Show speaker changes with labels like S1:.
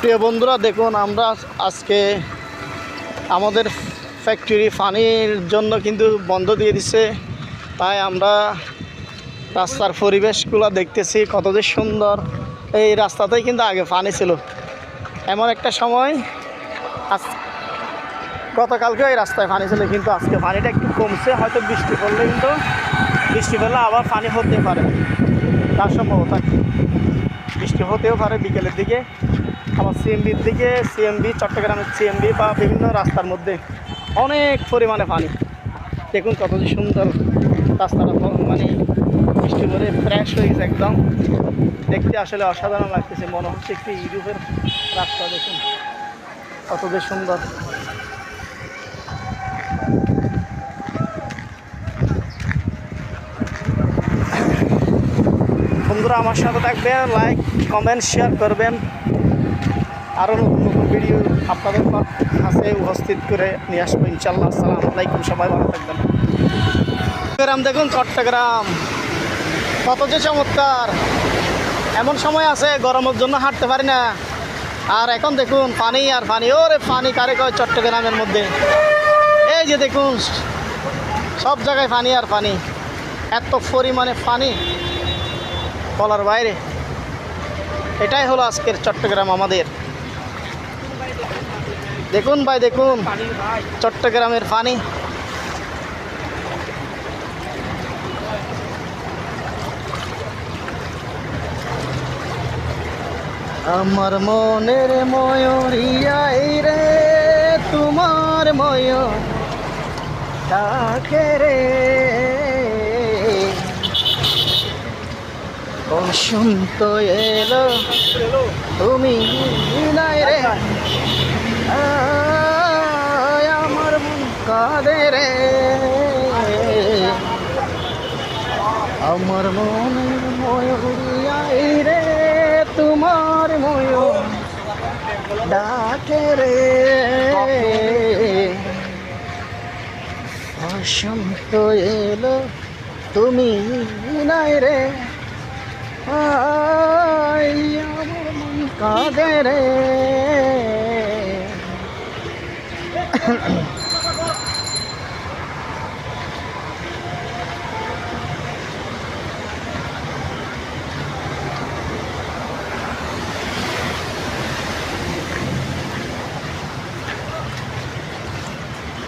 S1: প্রিয় বন্ধুরা দেখুন, আমরা আজকে আমাদের ফ্যাক্টরি পানির জন্য কিন্তু বন্ধ দিয়ে দিছে। তাই আমরা রাস্তার পরিবেশগুলো দেখতেছি, কত যে সুন্দর। এই রাস্তাতেই কিন্তু আগে পানি ছিল। এমন একটা সময় গতকালকে এই রাস্তায় পানি ছিল, কিন্তু আজকে পানিটা একটু কমছে। হয়তো বৃষ্টি পড়লে আবার পানি হতে পারে, তার সম্ভবতা বৃষ্টি হতেও পারে বিকেলের দিকে। আবার সিএমবি চট্টগ্রামের সিএমবি বা বিভিন্ন রাস্তার মধ্যে অনেক পরিমাণে পানি। দেখুন কত যে সুন্দর রাস্তাটা, মানে বৃষ্টি পরে ফ্রেশ হয়ে গেছে একদম। দেখতে আসলে অসাধারণ লাগতেছে, মনে হচ্ছে একটি ইউরোপের রাস্তা। দেখুন কত যে সুন্দর। বন্ধুরা আমার সাথে থাকবেন, লাইক কমেন্ট শেয়ার করবেন। আরও নতুন নতুন ভিডিও আপনাদের কাছে উপস্থিত করে নিয়ে আসবো ইনশাল্লাহ। আসসালামু আলাইকুম, সবাই ভালো থাকবেন। চট্টগ্রাম দেখুন, চট্টগ্রাম কত যে চমৎকার। এমন সময় আছে গরমের জন্য হাঁটতে পারি না, আর এখন দেখুন পানি আর পানি। ওরে পানি কারে কয় চট্টগ্রামের মধ্যে। এই যে দেখুন সব জায়গায় পানি আর পানি, এত পরিমাণে পানি বলার বাইরে। এটাই হলো আজকের চট্টগ্রাম আমাদের। দেখুন ভাই, দেখুন চট্টগ্রামের পানি। আমার মনের ময়ূরিয়াই রে, তোমার ময়ূর ডাকে রে। বসন্ত এলো, তুমি নাই রে, আমার মন কাঁদে রে। আমার মনের ময়ূরিয়াই রে, তোমার ময়ূর ডাকে রে। বসন্ত এলো, তুমি নাই রে, আমার মন কাঁদে রে।